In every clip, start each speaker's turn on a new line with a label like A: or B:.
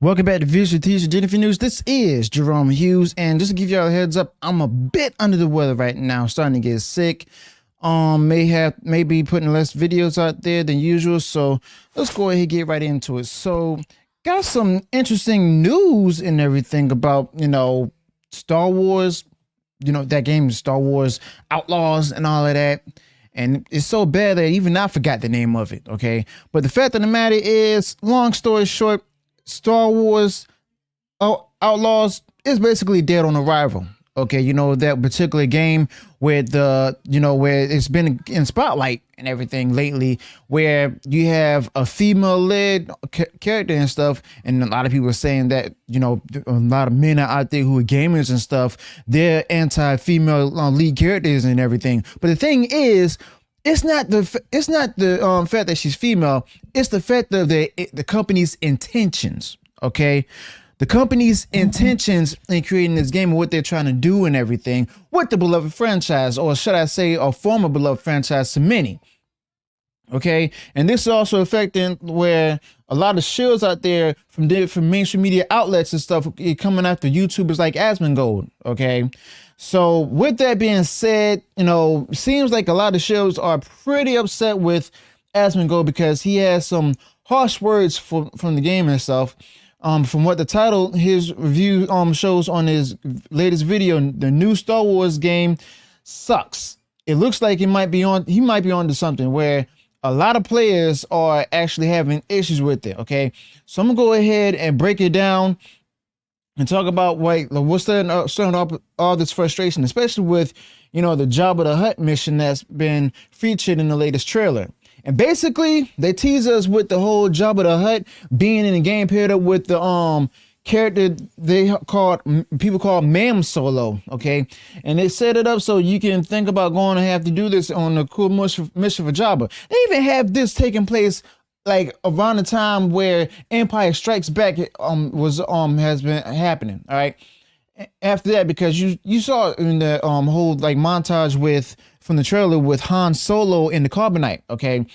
A: Welcome back to Visual Teacher Jennifer News. This is Jerome Hughes, and just to give y'all a heads up, I'm a bit under the weather right now, starting to get sick. May be putting less videos out there than usual, so let's go ahead and get right into it. So, got some interesting news and everything about Star Wars, that game, Star Wars Outlaws, and all of that. And it's so bad that even I forgot the name of it. Okay, but the fact of the matter is, long story short, Star Wars Outlaws is basically dead on arrival. Okay, that particular game where where it's been in spotlight and everything lately, where you have a female-led character and stuff, and a lot of people are saying that a lot of men are out there who are gamers and stuff. They're anti-female lead characters and everything. But the thing is, it's not the fact that she's female. It's the fact of the company's intentions. Okay, the company's intentions in creating this game and what they're trying to do and everything with the beloved franchise, or should I say, a former beloved franchise to many. Okay, and this is also affecting where a lot of shows out there from mainstream media outlets and stuff coming after YouTubers like Asmongold. Okay, so with that being said, seems like a lot of shows are pretty upset with Asmongold because he has some harsh words from the game and stuff. From what the title, his review shows on his latest video, the new Star Wars game sucks. It looks like he might be onto something where a lot of players are actually having issues with it. Okay, so I'm gonna go ahead and break it down and talk about what's starting up all this frustration, especially with the Jabba the Hutt mission that's been featured in the latest trailer. And basically, they tease us with the whole Jabba the Hutt being in the game paired up with the character people call Ma'am Solo. Okay, and they set it up so you can think about going and have to do this on a cool mission for Jabba. They even have this taking place like around the time where Empire Strikes Back has been happening. All right. After that, because you saw in the whole montage from the trailer with Han Solo in the carbonite. Okay,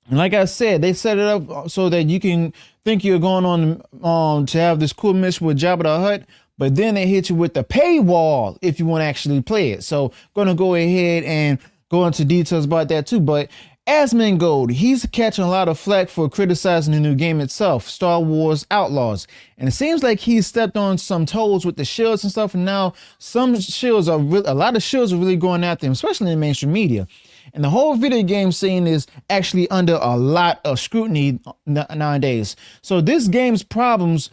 A: and like I said, they set it up so that you can think you're going on to have this cool mission with Jabba the Hutt, but then they hit you with the paywall if you want to actually play it. So gonna go ahead and go into details about that too. But Asmongold, he's catching a lot of flack for criticizing the new game itself, Star Wars Outlaws. And it seems like he's stepped on some toes with the shields and stuff. And now a lot of shields are really going after him, especially in the mainstream media. And the whole video game scene is actually under a lot of scrutiny nowadays. So this game's problems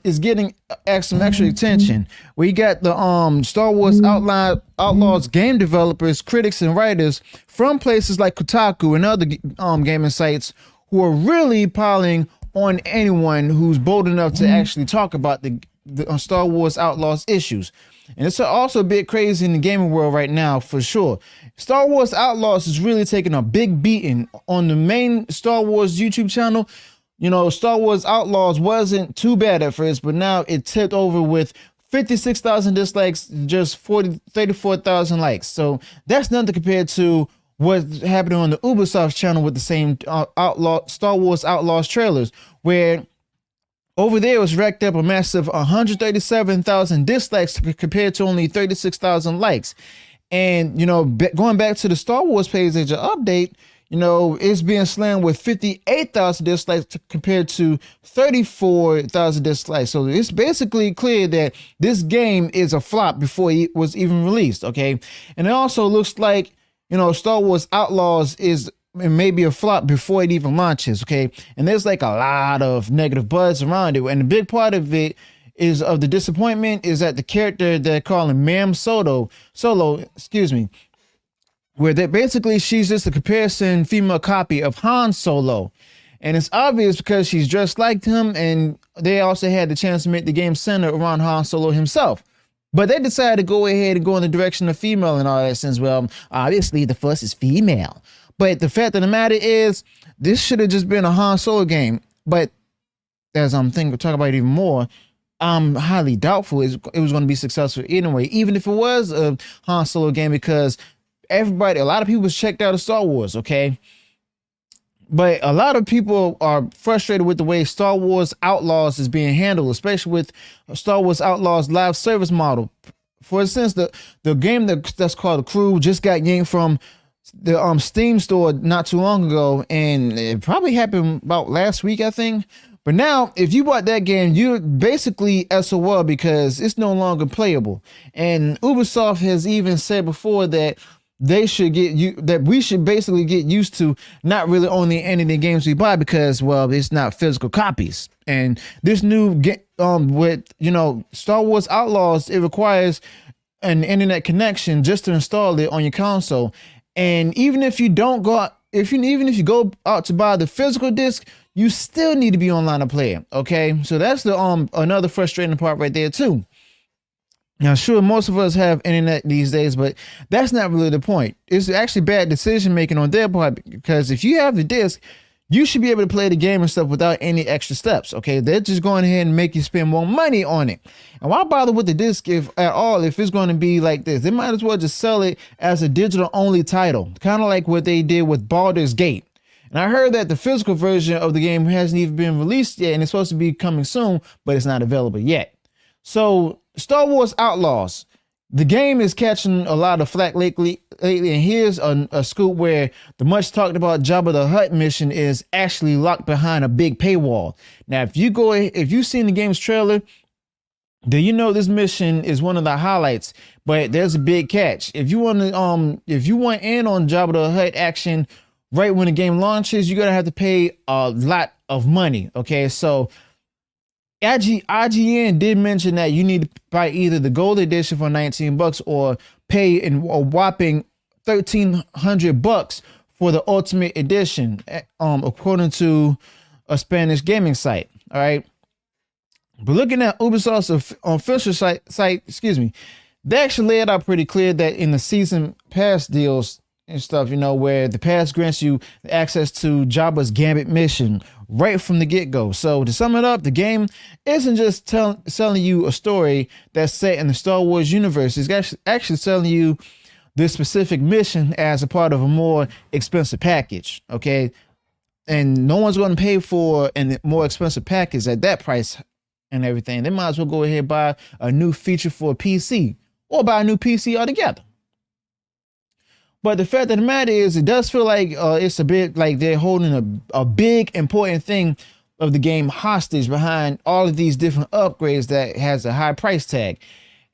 A: is getting some extra attention. We got the Star Wars Outlaws game developers, critics, and writers from places like Kotaku and other gaming sites who are really piling on anyone who's bold enough to actually talk about the Star Wars Outlaws issues. And it's also a bit crazy in the gaming world right now, for sure. Star Wars Outlaws is really taking a big beating on the main Star Wars YouTube channel. Star Wars Outlaws wasn't too bad at first, but now it tipped over with 56,000 dislikes, just 34,000 likes. So that's nothing compared to what's happening on the Ubisoft channel with the same Star Wars Outlaws trailers, where over there it was racked up a massive 137,000 dislikes compared to only 36,000 likes. And, going back to the Star Wars page as an update, it's being slammed with 58,000 dislikes compared to 34,000 dislikes. So it's basically clear that this game is a flop before it was even released. Okay. And it also looks like, Star Wars Outlaws is maybe a flop before it even launches. Okay. And there's like a lot of negative buzz around it. And a big part of it is of the disappointment is that the character they're calling Ma'am Solo, where basically she's just a comparison female copy of Han Solo. And it's obvious because she's dressed like him, and they also had the chance to make the game center around Han Solo himself. But they decided to go ahead and go in the direction of female and all that, since, well, obviously the Force is female. But the fact of the matter is, this should have just been a Han Solo game. But as I'm thinking, we'll talk about it even more, I'm highly doubtful it was going to be successful anyway, even if it was a Han Solo game, because a lot of people checked out of Star Wars. Okay, But a lot of people are frustrated with the way Star Wars Outlaws is being handled, especially with Star Wars Outlaws live service model. For instance, the game that's called The Crew just got yanked from the Steam store not too long ago, and it probably happened about last week, I think. But now, if you bought that game, you're basically SOL because it's no longer playable. And Ubisoft has even said before that they should that we should basically get used to not really owning any of the games we buy because, well, it's not physical copies. And this new with Star Wars Outlaws, it requires an internet connection just to install it on your console. And even if you don't go out, even if you go out to buy the physical disc, you still need to be online to play it. Okay, so that's the another frustrating part right there too. Now, sure, most of us have internet these days, but that's not really the point. It's actually bad decision making on their part because if you have the disc, you should be able to play the game and stuff without any extra steps. Okay, they're just going ahead and make you spend more money on it. And why bother with the disc if it's going to be like this? They might as well just sell it as a digital only title, kind of like what they did with Baldur's Gate. And I heard that the physical version of the game hasn't even been released yet, and it's supposed to be coming soon, but it's not available yet. So Star Wars Outlaws, the game is catching a lot of flack lately, and here's a scoop where the much talked about Jabba the Hutt mission is actually locked behind a big paywall. Now, if you've seen the game's trailer, then you know this mission is one of the highlights, but there's a big catch. If you want in on Jabba the Hutt action right when the game launches, you're gonna have to pay a lot of money. Okay, so IGN did mention that you need to buy either the gold edition for $19 or pay a whopping $1,300 for the ultimate edition, according to a Spanish gaming site. All right, but looking at Ubisoft's official site, they actually lay it out pretty clear that in the season pass deals and stuff, where the pass grants you access to Jabba's Gambit mission right from the get-go. So to sum it up, the game isn't just selling you a story that's set in the Star Wars universe. It's actually selling you this specific mission as a part of a more expensive package. Okay, and no one's going to pay for a more expensive package at that price and everything. They might as well go ahead and buy a new feature for a PC or buy a new PC altogether. But the fact of the matter is, it does feel like it's a bit like they're holding a big important thing of the game hostage behind all of these different upgrades that has a high price tag.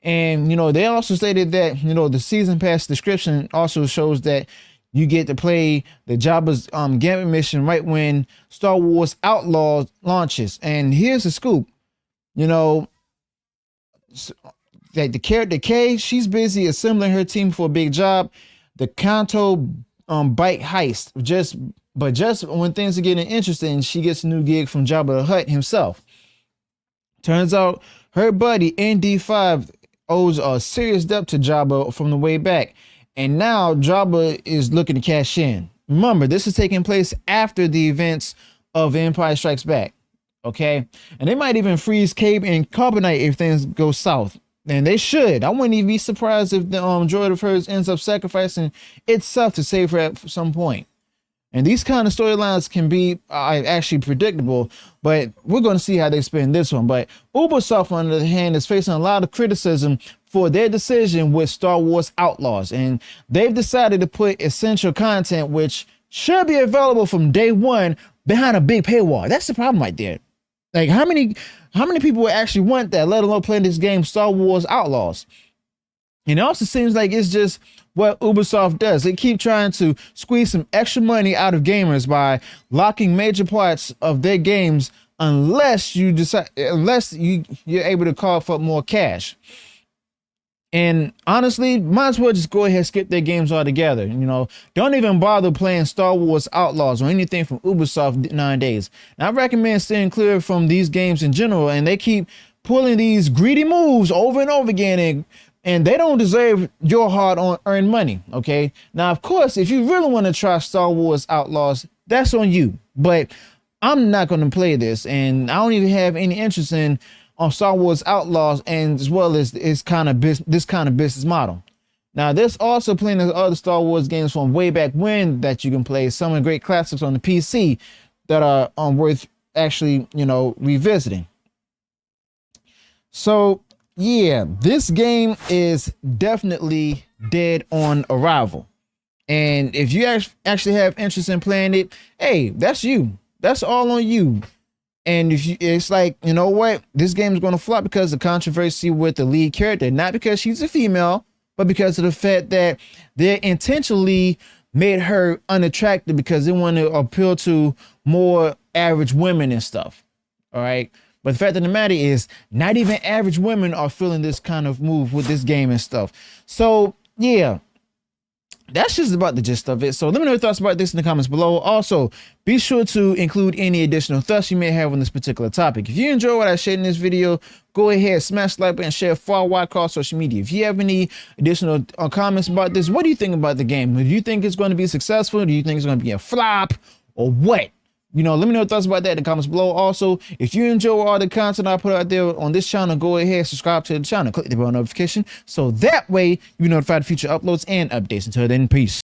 A: And, they also stated that, the season pass description also shows that you get to play the Jabba's Gambit mission right when Star Wars Outlaws launches. And here's the scoop, that the character Kay, she's busy assembling her team for a big job, the Kanto bike heist. But just when things are getting interesting, she gets a new gig from Jabba the Hutt himself. Turns out her buddy ND5 owes a serious debt to Jabba from the way back, and now Jabba is looking to cash in. Remember, this is taking place after the events of Empire Strikes Back. Okay, and they might even freeze Cape and Carbonite if things go south. And they should. I wouldn't even be surprised if the droid of hers ends up sacrificing itself to save her at some point. And these kind of storylines can be actually predictable, but we're going to see how they spin this one. But Ubisoft, on the other hand, is facing a lot of criticism for their decision with Star Wars Outlaws. And they've decided to put essential content, which should be available from day one, behind a big paywall. That's the problem right there. Like, how many people would actually want that, let alone play this game, Star Wars Outlaws? And it also seems like it's just what Ubisoft does. They keep trying to squeeze some extra money out of gamers by locking major parts of their games unless you're able to call for more cash. And honestly, might as well just go ahead and skip their games altogether. Don't even bother playing Star Wars Outlaws or anything from Ubisoft nowadays. Now, I recommend staying clear from these games in general, and they keep pulling these greedy moves over and over again, and they don't deserve your hard-earned money. Okay. Now, of course, if you really want to try Star Wars Outlaws, that's on you. But I'm not going to play this, and I don't even have any interest on Star Wars Outlaws, and as well as this kind of business model. Now, there's also plenty of other Star Wars games from way back when that you can play. Some of the great classics on the PC that are worth actually, revisiting. So, yeah, this game is definitely dead on arrival. And if you actually have interest in playing it, hey, that's you. That's all on you. And if you, it's like, you know what? This game is going to flop because of the controversy with the lead character, not because she's a female, but because of the fact that they intentionally made her unattractive because they want to appeal to more average women and stuff. All right. But the fact of the matter is, not even average women are feeling this kind of move with this game and stuff. So, yeah. That's just about the gist of it. So let me know your thoughts about this in the comments below. Also, be sure to include any additional thoughts you may have on this particular topic. If you enjoy what I shared in this video, go ahead, smash the like button, share far wide across social media. If you have any additional comments about this, what do you think about the game? Do you think it's going to be successful? Do you think it's going to be a flop or what? Let me know your thoughts about that in the comments below. Also, if you enjoy all the content I put out there on this channel, go ahead, subscribe to the channel, click the bell notification, so that way you're notified of future uploads and updates. Until then, peace.